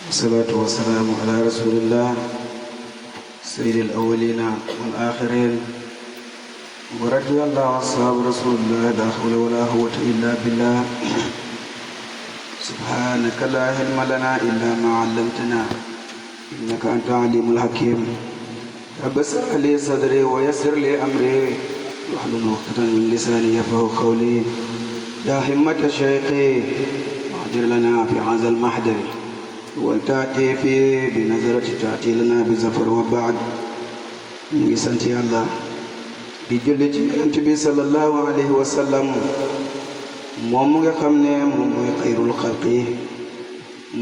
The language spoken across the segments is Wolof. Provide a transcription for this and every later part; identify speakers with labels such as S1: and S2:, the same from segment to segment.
S1: والصلاة والسلام على رسول الله سيد الأولين والآخرين ورضي الله عن أصحاب رسول الله لا حول ولا قوة إلا بالله سبحانك لا علم لنا إلا ما علمتنا إنك أنت العليم الحكيم رب اشرح لي صدري ويسر لي أمري واحلل عقدة من لساني يفقهوا قولي يا همة شيخي اهدر لنا في هذا المحضر والتأتي فيه بنظرة تأتي لنا بزفر وبعد ñu ngi sant yàlla di julli ci yonent bi sallallahu alayhi wa sallam moom mi nga xam ne moom mooy xayrul xalqi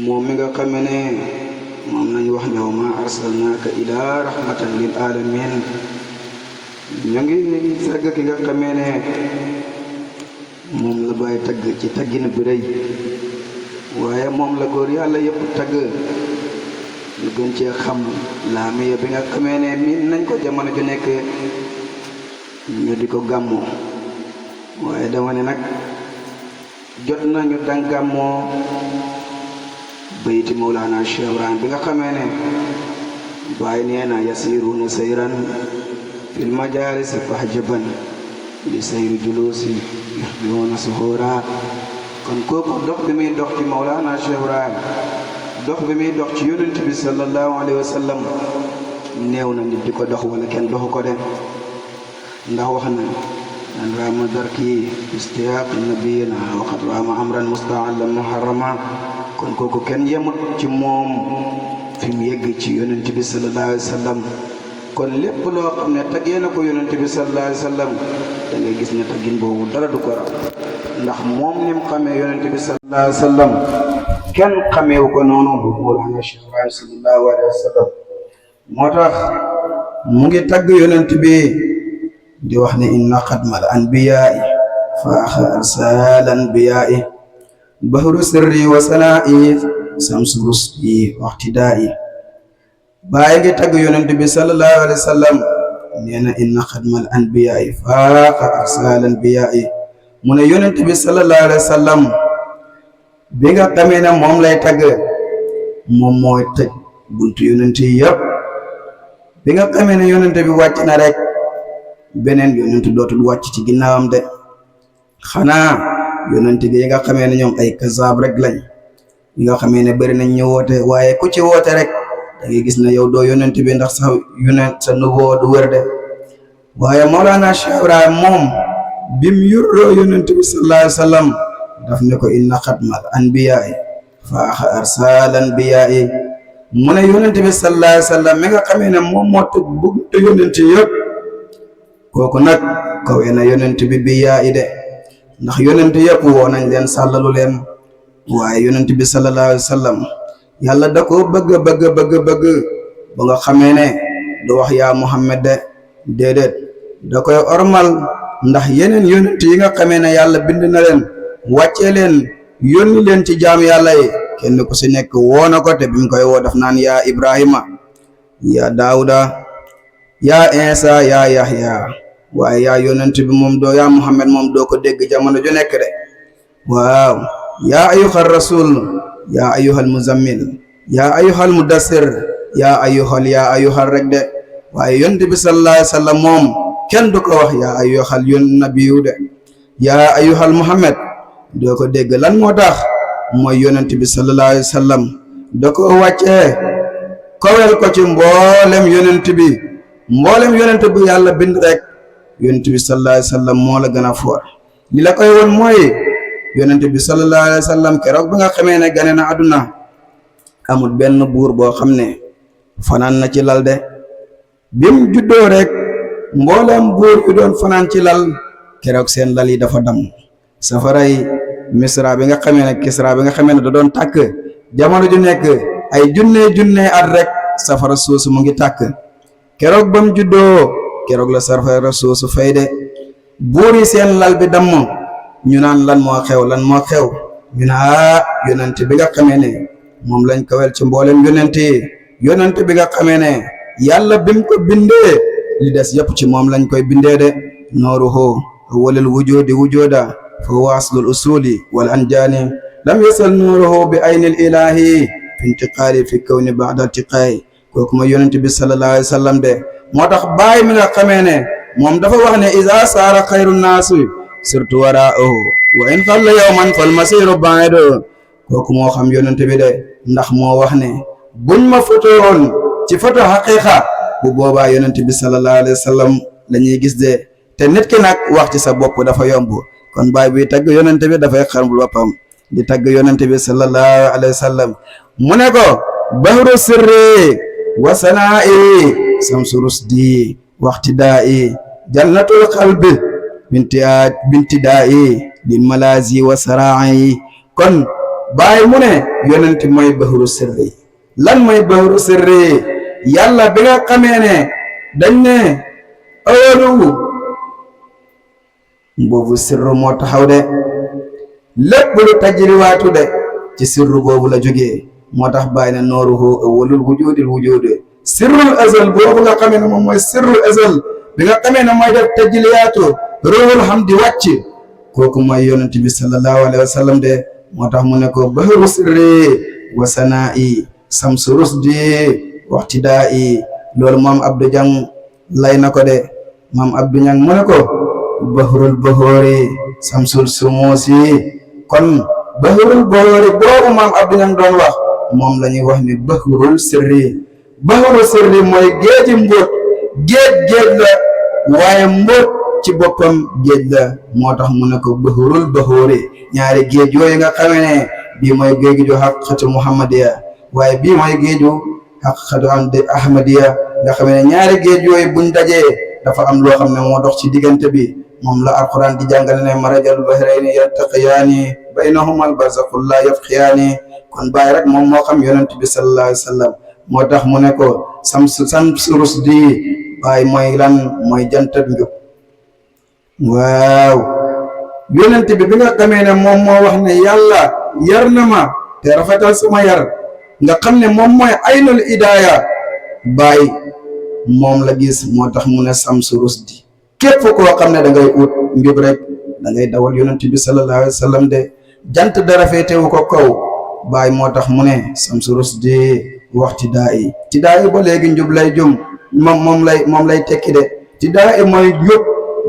S1: moom mi nga xam ne moom nañu wax ne wa ma arsalnaaka ila rahmatan lil alamin ñu ngi tagg ki nga xamee ne moom la bàyyi tagg ci taggin bi rëy waaye moom la góor yàlla yëpp tagg ñu gën cee xam laamiya bi nga xamee ne miin nañ ko jamono ju nekk ñu di ko gàmmoo waaye dama ne nag jot nañu dang gàmmoo bayti Mawlana Cheikh Ibrahim bi nga xamee ne bàyyi nee na yasiruuna sayran fil majaalisi fahjaban li sayri julusi yuhbiruuna suhuura kon kooku dox bi muy dox ci Mawlana Cheikh Ibrahim dox bi muy dox ci yonent bi sallallahu alayhi wa sallam néew na nit di ko dox wala kenn doxu ko de ndax wax na an raama darki istiyaaq nabiyina waxat raama amran mustaallan muharrama kon kooku kenn yemut ci moom fi mu yegg ci yonent bi sallallahu alayhi wa sallam kon lépp loo xam ne taggee na ko yonent bi sallallahu alayhi wa sallam da ngay gis ne taggin boobu dara du ko raw ndax moom ni mu xamee yonent bi sallallahu alayhi wa sallam kenn xameewu ko noonu bu Mawlana Cheikh Ibrahim sallallahu alayhi wa sallam moo tax mu ngi tagg yonent bi di wax ne inna xatmal anbiyaai faaxa arsal anbiyaai bahru sirri wa sanaa'i samsu rusdi waxtidaai bàyyi ngi tagg yonent bi sallallahu alayhi wa sallam nee na inna xatmal anbiyaai faaxa arsal anbiyaai mu ne yonent bi sallallahu alayhi wa sallam bi nga xamee ne moom lay tagg moom mooy tëj buntu yonent yi yëpp bi nga xamee ne yonent bi wàcc na rek beneen yonent dootul wàcc ci ginnaawam de xanaa yonent bi yi nga xamee ne ñoom ay kazaab rek lañ yi nga xamee ne bëri nañ ñu woote waaye ku ci woote rek da ngay gis ne yow doo yonent bi ndax sa yonent sa nubuwwa du wér de waaye Mawlana Cheikh Ibrahim moom bim yurroo yonent bi sallallahu alayhi wa sallam daf ne ko inna xatmal anbiyaai faaxa arsal anbiyaai mu ne yonent bi sallallahu alayhi wa sallam mi nga xamee ne moom moo tëj buntu yonent yëpp kooku nag kawe na yonent bi biyaai de ndax yonent yëpp woo nañ leen sàllalu leen waaye yonent bi sallallahu alayhi wa sallam yàlla da ko bëgg ba nga xamee ne du wax yaa Muhammad de déedéet da koy ormal ndax yeneen yonent yi nga xamee ne yàlla bind na leen wàccee leen yónni leen ci jaam yàlla yi kenn ku si nekk woo na ko te bi mu koy woo daf naan yaa Ibrahima yaa Daawuda yaa Insa yaa Yahya waaye yaa yonent bi moom doo yaa Muhammad moom doo ko dégg jamono ju nekk de waaw yaa ayyuhal rasul yaa ayyuhal muzammil yaa ayyuhal mudassir yaa ayyuhal rek de waaye yonent bi sallallahu alayhi wa sallam moom kenn du ko wax yaa ayyuhal nabiyu de yaa ayyuhal Muhammad doo ko dégg lan moo tax mooy yonent bi sallallahu alayhi wa sallam da ko wàccee kowel ko ci mboolem yonent bi yàlla bind rek yonent bi sallallahu alayhi wa sallam moo la gën a foor li la koy won mooy yonent bi sallallahu alayhi wa sallam keroog ba nga xamee ne gane na àdduna amul benn buur boo xam ne fanaan na ci lal de bim juddoo rek mboolem buur yu doon fanaan ci lal keroog seen lal yi dafa dam safaray misra bi nga xamee ne kisra bi nga xamee ne da doon tàkk jamono ju nekk ay junne at rek safara soosu mu ngi tàkk keroog ba mu juddoo keroog la safara soosu fay de buur yi seen lal bi damm ñu naan lan moo xew ñu ne yonent bi nga xamee ne moom lañ kawel ci mboolem yonent bi nga xamee ne yàlla bim ko bindee li des yëpp ci moom lañ koy bindee de nooruhu awwalul wujudi wujuda fa huwa aslul usuli wal anjaani lam yasal nuuruhu bi aynil ilaahi fi intiqaali fi kawni ba'da irtiqaay kooku ma yonent bi sallallahu alayhi wa sallam de moo tax baay mi nga xamee ne moom dafa wax ne iza saara xayru naasi surtout waraahu wa in xalla yawman fal masiru ba'idu kooku moo xam yonent bi de ndax moo wax ne buñ ma fotoon ci foto haqiqa bu boobaa yonent bi sallallahu alayhi wa sallam la ñuy gis de te nit ki nag wax ci sa bopp dafa yomb kon baay buy tagg yonent bi dafay xarmul boppam di tagg yonent bi sallallahu alayhi wa sallam mu ne ko bahru sirri wa sanaa'i samsu rusdi waxtidaa'i jannatul qalbi bintidaa'i lil malaazi wa saraa'i kon baay mu ne yonent mooy bahru sirri lan mooy bahru sirri yàlla bi nga xamee ne dañ ne awalu boobu sirru moo taxaw de lépp lu tajriwaatu de ci sirru boobu la jógee moo tax bàyyi ne nooruhu awwalul wujudil wujudi sirrul azal boobu nga xamee ne moom mooy sirrul azal bi nga xamee ne mooy def tajliyaatu ruhul hamdi wàcc kooku mooy yonent bi sallallahu alayhi wa sallam de moo tax mu ne ko bahru sirri wa sanaa'i samsu rusdi waxtidaa'i loolu moom Abdou Diang lay na ko de moom Abdou Diang mu ne ko bahrul bahori samsul sumusi kon bahrul bahori boobu maam Abdou Niang doon wax moom la ñuy wax ni bahrul sirri mooy géeji mbóot géej la waaye mbóot ci boppam géej la moo tax mu ne ko bahrul bahori ñaari géej yooyu nga xamee ne bii mooy géeju ju haqiqatu muhammadiya waaye bii mooy géeju haqiqatu ahmadiya nga xamee ne ñaari géej yooyu buñ dajee dafa am loo xam ne moo dox ci diggante bi moom la alquran di jàngale ne marajal bahrayni yaltaqiyaani baynahuma albarzakhu laa yabghiyaani kon bàyyi rek moom moo xam yonent bi sallallahu alayhi wa sallam moo tax mu ne ko samsu rusdi bàyyi mooy lan mooy jantab njub waaw yonent bi nga xamee ne moom moo wax ne yàlla yar na ma te rafetal sama yar nga xam ne moom mooy aynul idaaya bàyyi moom la gis moo tax mu ne samsu rusdi képp koo xam ne da ngay ut njub rek da ngay dawal yonent bi sallallahu alayhi wa sallam de jant dara féetewu ko kaw baay moo tax mu ne samsu rusdi waxtidaa'i tidaa'i ba léegi njub lay jum moom lay tekki de tidaa'i mooy njub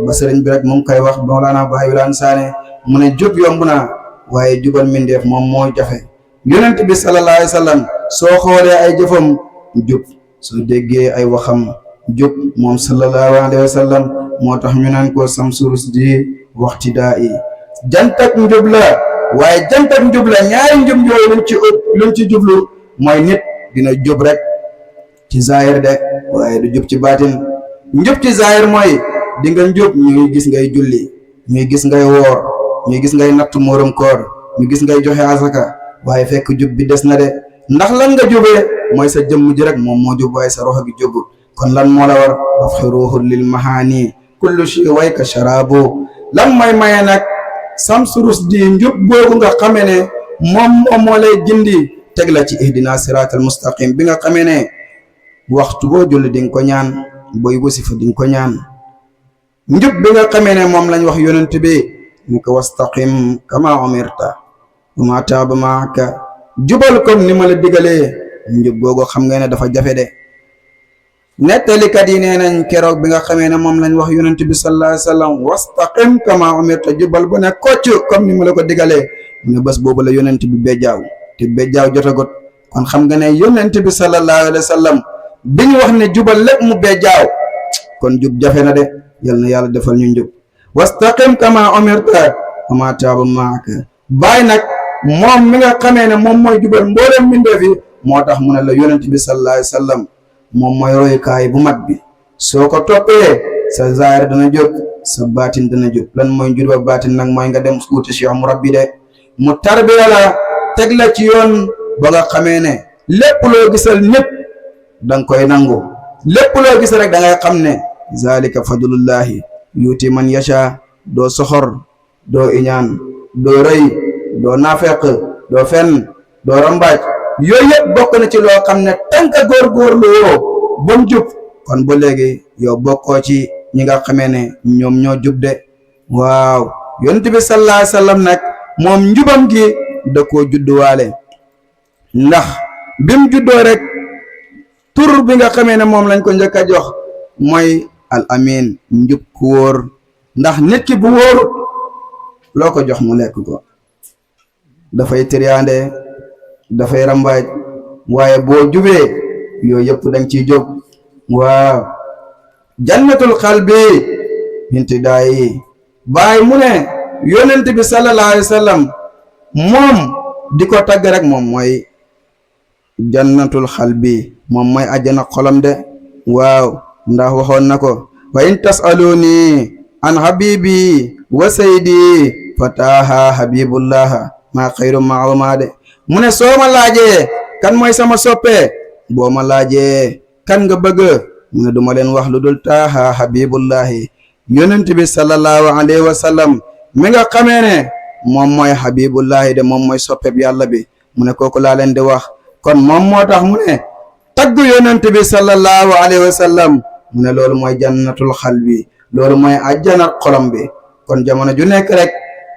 S1: ba sëriñ bi rek mu ngi koy wax Mawlana Baay Wilane Sané mu ne jub yomb na waaye jubal mindeef moom moo jafe yonent bi sallallahu alayhi wa sallam soo xoolee ay jëfam jub soo déggee ay waxam jub moom sallallahu alayhi wa sallam moo tax ñu naan ko samsu rusdi waxtidaa'i jantak njub la waaye jantak njub la ñaari njub yooyu luñ ci jublu mooy nit dina jub rek ci zahir de waaye du jub ci baatin njub ci zahir mooy di nga njub ñuy gis ngay julli ñuy gis ngay woor ñuy gis ngay natt mooram koor ñu gis ngay joxe asaka waaye fekk jub bi des na de ndax lan nga jubee mooy sa jëmm ji rek moom moo jub waaye sa roxo gi jubul kon lan moo la war dafxi ruuxul lil mahani kullu shi wayka sharabu lan mooy maye nag samsu rusdi njub boobu nga xamee ne moom moo lay gindi teg la ci ihdina siratal mustaqim bi nga xamee ne waxtu boo julli di nga ko ñaan booy wasifa di nga ko ñaan njub bi nga xamee ne moom lañ wax yonent bi ni ko wastaqim kama umirta wa ma taaba maaka jubal comme ni ma la digalee njub googu xam nga ne dafa jafe de nettalikat yi nee nañ keroog bi nga xamee ne moom lañ wax yonent bi sallallahu alayhi wa sallam wastaqim kama umirta jubal bu ne kocc comme ni ma la ko digalee mu ne bés boobu la yonent bi bejjaaw te bejjaaw jotagut kon xam nga ne yonent bi sallallahu alayhi wa sallam bi ñu wax ne jubal lépp mu bejjaaw kon jub jafe na de yal na yàlla defal ñu njub wastaqim kama umirta wa ma taaba maaka bàyyi nag moom mi nga xamee ne moom mooy jubal mboolem mbindeef yi moo tax mu ne la yonent bi sallallahu alayhi wa sallam moom mooy royukaay bu mag bi soo ko toppee sa zaahir dana jóg sa baatin dana jóg lan mooy njur ba baatin nag mooy nga dem uuti Cheikh murabbi de mu tarbiya la teg la ci yoon ba nga xamee ne lépp loo gisal ñëpp da nga koy nangu lépp loo gis rek da ngay xam ne zalika fadlullahi yuuti man yasha doo soxor doo iñaan doo rëy doo naafeq doo fen doo rambaaj yooyu yëpp bokk na ci loo xam ne tànka góorgóorlu woo ba mu jub kon ba léegi yow bokkoo ci ñi nga xamee ne ñoom ñoo jub de waaw yonent bi sallallahu alayhi wa sallam nag moom njubam gi da koo judduwaale ndax
S2: bim juddoo rek tur bi nga xamee ne moom lañ ko njëkk a jox mooy al amin, njub ku wóor. ndax nit ki bu wóorut loo ko jox mu lekk ko, dafay tiriyaande, dafay rambaaj. waaye boo jubee yooyu yëpp dañ ciy jóg. waaw jannatul xalbi binti daayi baay mu ne yonent bi sallallahu alayhi wa sallam moom di ko tagg rek moom mooy jannatul xalbi, moom mooy àjjana xolam de. waaw ndax waxoon na ko wa in tasaluni an habibi wa saydi fataha habibullah ma xayru maawama de. mu ne soo ma laajee kan mooy sama soppe, boo ma laajee kan nga bëgg, mu ne duma leen wax lu dul taaha habibullahi, yonent bi sallallahu alayhi wa sallam mi nga xamee ne moom mooy habibullahi de, moom mooy soppe bi yàlla bi. mu ne kooku laa leen di wax. kon moom moo tax mu ne tagg yonent bi sallallahu alayhi wa sallam, mu ne loolu mooy jannatul xalbi, loolu mooy àjjana xolam bi. kon jamono ju nekk rek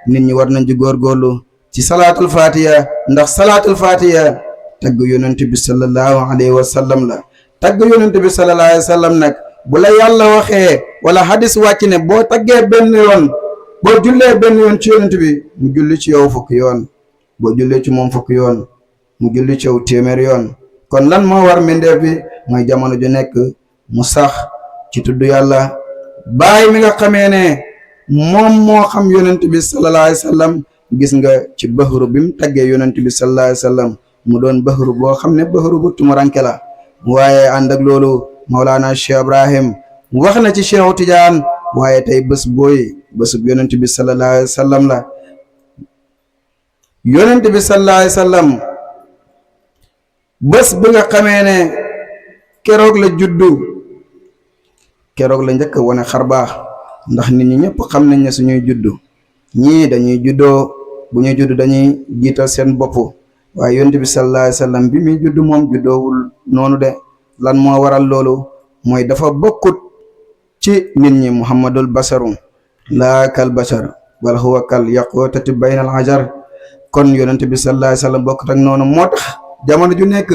S2: nit ñi war nañ ci góorgóorlu ci salaatul fatiha, ndax salaatul fatiha tagg yonent bi sallallahu alayhi wa sallam la. tagg yonent bi sallallahu alayhi wa sallam nag bu la yàlla waxee wala hadis wàcc ne boo taggee benn yoon, boo jullee benn yoon ci yonent bi mu julli ci yow fukki yoon, boo jullee ci moom fukki yoon mu julli ci yow téeméer yoon. kon lan moo war mbindeef bi mooy jamono ju nekk mu sax ci tudd yàlla. baay mi nga xamee ne moom moo xam yonent bi sallallahu alayhi wa sallam, gis nga ci bahru bi mu taggee yonent bi sallallahu alayhi wa sallam mu doon bahru boo xam ne bahru bu tumuranke la. waaye ànd ak loolu Mawlana Cheikh Ibrahim wax na ci Cheikhu Tidiane, waaye tey bés booy bésub yonent bi sallallahu alayhi wa sallam la. yonent bi sallallahu alayhi wa sallam bés bi nga xamee ne keroog la juddu, keroog la njëkk wane xar baax. ndax nit ñi ñëpp xam nañ ne suñuy juddu ñii dañuy juddoo, bu ñuy juddu dañuy jiital seen bopp. waaye yonent bi sallallahu alayhi wa sallam bi muy juddu moom juddoowul noonu de. lan moo waral loolu mooy dafa bokkut ci nit ñi. muhammadul basaru laa kal basar bal huwa kal yaqutati baynal hajar. kon yonent bi sallallahu alayhi wa sallam bokkut ak noonu. moo tax jamono ju nekk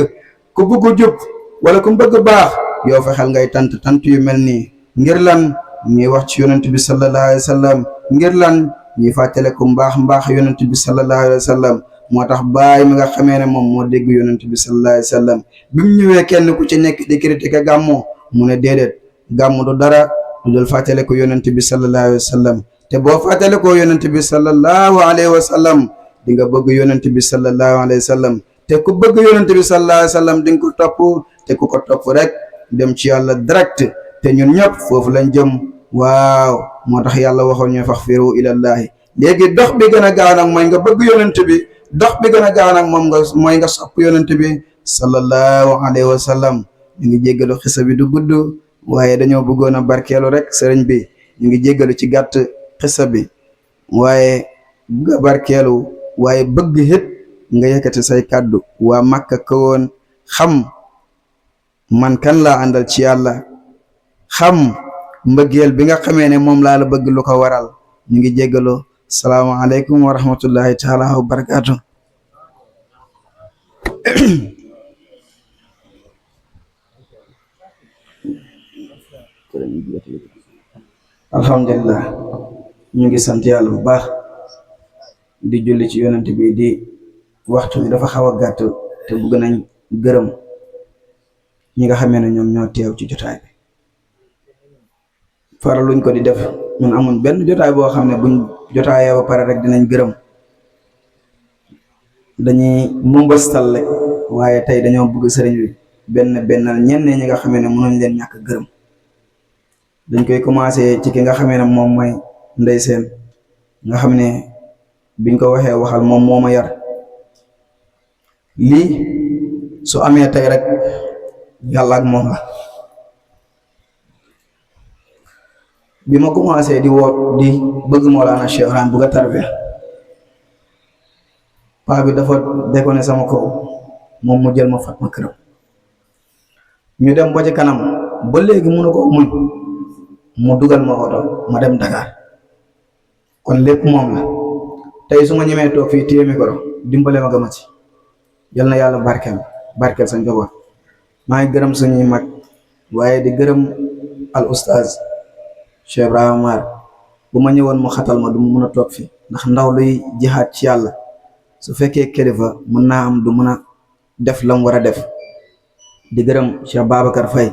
S2: ku bëgg jub wala ku bëgg baax yow fexeel ngay tant yu mel nii. ngir lan ñuy wax ci yonent bi sallallahu alayhi wa sallam, ngir lan ñuy fàttale ku mbaax yonent bi sallallahu alayhi wa sallam. moo tax baay mi nga xamee ne moom moo dégg yonent bi sallallahu alayhi wa sallam bi mu ñëwee kenn ku ci nekk di critiquer gàmmu, mu ne déedéet, gàmmu du dara lu dul fàttale ko yonent bi sallallahu alayhi wa sallam. te boo fàttale ko yonent bi sallallahu alayhi wa sallam di nga bëgg yonent bi sallallahu alayhi wa sallam. te ku bëgg yonent bi sallallahu alayhi wa sallam di nga ko topp, te ku ko topp rek dem ci yàlla direct. te ñun ñëpp foofu lañ jëm. waaw moo tax yàlla waxoon ñu faxfiru ilallahi. léegi dox bi gën a gaaw nag mooy nga bëgg yonent bi, dox bi gën a gaaw nag moom nga mooy nga sopp yonent bi sallallahu alayhi wa sallam. ñu ngi jéggalu xisa bi du gudd, waaye dañoo bëggoon a barkeelu rek sëriñ bi. ñu ngi jéggalu ci gàtt xisa bi, waaye bëgg a barkeelu, waaye bëgg hét nga yëkkati say kàddu. waa Makka ka woon xam man kan laa àndal ci yàlla, xam mbëggeel bi nga xamee ne moom laa la bëgg lu ko waral. ñu ngi jéggalu. salaamaaleykum wa rahmatullahi taala wa barakaatu. alhamdulillah ñu ngi sant yàlla bu baax di julli ci yonent bi. di waxtu bi dafa xaw a gàtt te bëgg nañ gërëm ñi nga xamee ne ñoom ñoo teew ci jotaay bi. faraluñ ko di def, ñun amuñ benn jotaay boo xam ne buñ jotaayee ba pare rek dinañ gërëm, dañuy mumbastal rek. waaye tey dañoo bëgg sëriñ bi bennal ñenn ñi nga xamee ne mënuñ leen ñàkk gërëm. dañ koy commencé ci ki nga xamee ne moom mooy Ndey Seen nga xam ne biñ ko waxee waxal moom moo ma yar. lii su amee tey rek yàlla ak moom la. bi ma commencé di woot di bëgg Mawlana Cheikh Ibrahim bëgg a tarbiya, paa bi dafa déconné sama kaw, moom mu jël ma fat ma këram. ñu dem ba ci kanam ba léegi mënu ko muñ, mu dugal ma oto ma dem Dakar. kon lépp moom la. tey su ma ñemee toog fii téye micro dimbale ma gama ci. yal na yàlla barkeel. barkeel sa njaboot. maa ngi gërëm suñuy mag waaye di gërëm al oustaz Cheikh Ibrahima Mar bu ma ñëwoon mu xatal ma du mu mën a toog fi ndax ndaw luy jihaat ci yàlla su fekkee kilifa mën naa am du mën a def lam war a def. di gërëm Cheikh Babacar Faye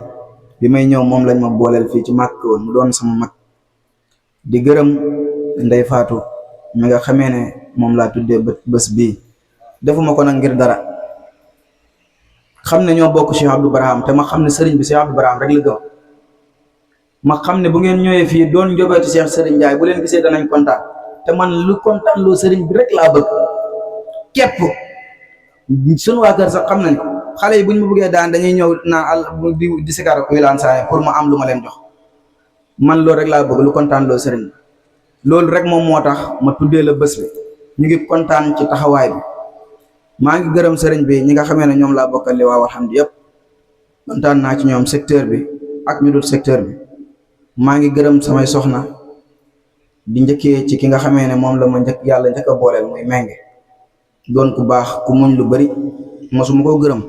S2: bi may ñëw moom lañ ma booleel fii ci màkk woon mu doon sama mag. di gërëm Ndey Faatu mi nga xamee ne moom laa tuddee bés bii defuma ko nag ngir dara xam ne ñoo bokk Cheikh Abdou Barham te ma xam ne sëriñ bi Cheikh Abdou Barham rek la gëm. ma xam ne bu ngeen ñëwee fii doon njóbeetu Cheikh Serigne Ndiaye bu leen gisee danañ kontaan te man lu kontaan loo sëriñ bi rek laa bëgg képp. suñu waa kër sax xam nañ ko xale yi buñ ma bëggee daan dañuy ñëw naan di sikar wilaan saa pour ma am lu ma leen jox man loolu rek laa bëgg lu kontaan loo sëriñ bi. loolu rek moom moo tax ma tuddee la bés bi ñu ngi kontaan ci taxawaay bi. maa ngi gërëm sëriñ bi ñi nga xamee ne ñoom laa bokkal li waaw alhamdu yëpp kontaan naa ci ñoom secteur bi ak ñu dul secteur bi. maa ngi gërëm samay soxna di njëkkee ci ki nga xamee ne moom la ma yàlla njëkk a booleel muy Menge doon ku baax ku muñ lu bari mosuma koo gërëm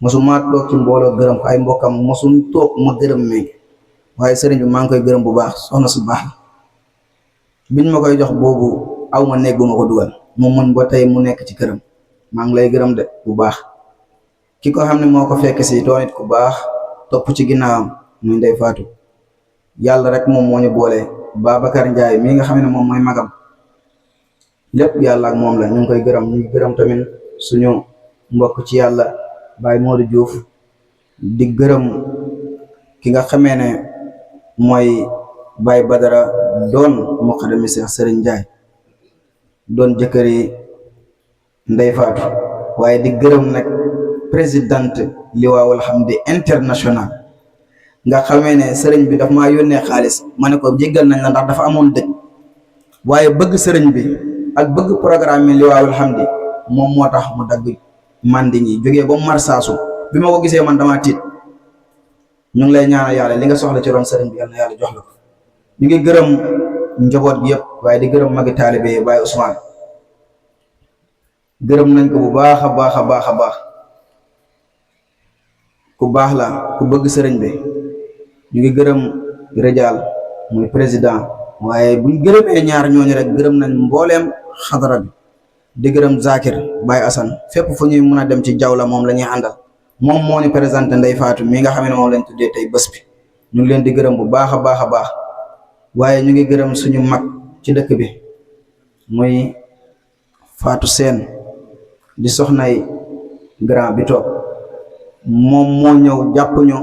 S2: mosuma toog ci mbooloo gërëm ko ay mbokkam mosum toog ma gërëm Menge waaye sëriñ bi maa ngi koy gërëm bu baax soxna su baax la biñ ma koy jox boobu aw ma néeg bu ma ko dugal mu muñ ba tey mu nekk ci këram maa ngi lay gërëm de bu baax. ki ko xam ne moo ko fekk si doon it ku baax topp ci ginnaawam muy Ndey Faatu yàlla rek moom moo ñu boole Babacar Ndiaye mii nga xam ne moom mooy magam lépp yàlla ak moom la ñu ngi koy gërëm ñu ngi gërëm tamit suñu mbokk ci yàlla Baye Modou Diouf di gërëm ki nga xamee ne mooy Baye Badara doon muqaddami Cheikh Serigne Ndiaye doon jëkkëri Ndey Faatu waaye di gërëm nag présidente Liwaawul Hamdi international nga xamee ne sëriñ bi daf maa yónnee xaalis ma ne ko jéggal nañ la ndax dafa amoon dëj waaye bëgg sëriñ bi ak bëgg programme mi Liwaawul Hamdi moom moo tax mu dagg mandi ñi jógee ba marsaasu bi ma ko gisee man dama tiit. ñu ngi lay ñaanal yàlla li nga soxla ci ron sëriñ bi yal na yàlla jox la ko. ñu ngi gërëm njaboot gi yëpp waaye di gërëm magi taalibe yi Baye Ousmane gërëm nañ ko bu baax a baax a baax a baax ku baax la ku bëgg sëriñ bi. ñu ngi gërëm Rijaal muy président waaye buñ gërëmee ñaar ñooñu rek gërëm nañ mbooleem xadara bi di gërëm Zakir Baye Assane fépp fu ñuy mën a dem ci jawla moom la ñuy àndal moom moo ñu présenté Ndey Faatu mi nga xam ne moom lañ tuddee tey bés bi ñu ngi leen di gërëm bu baax a baax a baax waaye ñu ngi gërëm suñu mag ci dëkk bi muy Fatou Seen di soxnay grand bi toog moom moo ñëw jàpp ñu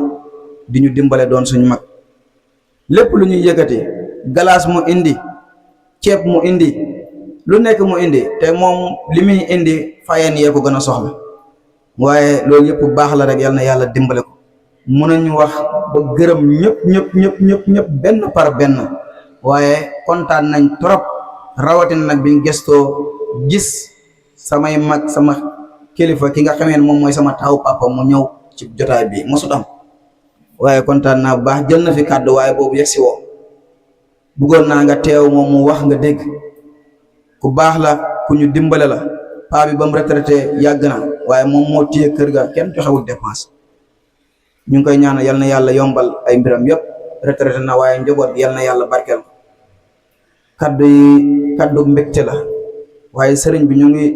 S2: di ñu dimbale doon suñu mag lépp lu ñuy yëkkati galaas mu indi ceeb mu indi lu nekk mu indi te moom li muy indi fayeen yee ko gën a soxla waaye loolu yëpp baax la rek yal na yàlla dimbale ko mun nañu wax ba gërëm ñëpp benn par benn waaye kontaan nañ trop rawatina nag biñ gëstoo gis samay mag sama kilifa ki nga xamee ne moom mooy sama taw papa mu ñëw ci jotaay bi mosut am waaye kontaan naa bu baax jël na fi kàddu waaye boobu yegg si woo bëggoon naa nga teew moom mu wax nga dégg ku baax la ku ñu dimbale la paa bi ba mu retraité yàgg na waaye moom moo téye kër ga kenn joxewul dépense ñu ngi koy ñaanal yal na yàlla yombal ay mbiram yëpp retraité na waaye njaboot yal na yàlla barkeel kaddu yi kaddu mbégte la waaye sëriñ bi ñu ngi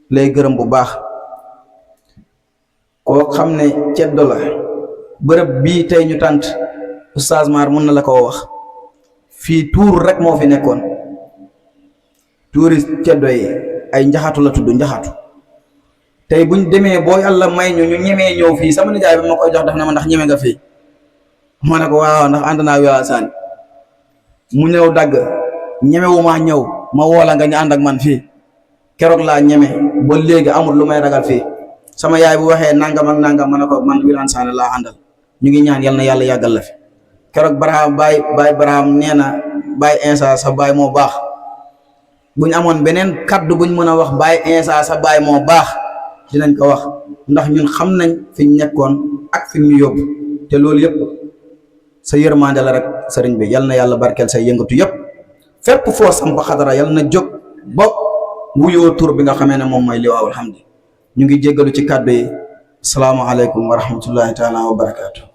S2: lay gërëm bu baax koo xam ne ceddo la bërëb bii tey ñu tànt Oustaz Mar mën na la koo wax fii tuur rek moo fi nekkoon tuuri ceddo yi ay njaxatu la tudd njaxatu tey buñ demee boo yàlla may ñu ñemee ñëw fii sama nijaay bi ma koy jox daf ne ma ndax ñeme nga fii ma ne ko waaw ndax ànd naa wiwaa saan mu ñëw dagg ñemewumaa ñëw ma woola nga ñu ànd ak man fii keroog laa ñeme ba léegi amul lu may ragal fii sama yaay bu waxee nangam ak nangam ma ne ko man Wilane Sané laa àndal ñu ngi ñaan yal na yàlla yàggal la fi keroog Barham Baye Barham nee na Baye Insa sa baay moo baax buñ amoon beneen kaddu buñ mën a wax Baye Insa sa baay moo baax dinañ ko wax ndax ñun xam nañ fi ñu nekkoon ak fi ñu yóbbu te loolu yëpp sa yërmande la rek sëriñ bi yal na yàlla barkeel say yëngatu yëpp fépp foo samp xadara yal na jóg ba wuyoo tur bi nga xamee ne moom mooy Liwaawul Hamdi ñu ngi jéggalu ci kàddu yi. Assalaamu aleykum wa rahmatullahi taala wa barakaatu.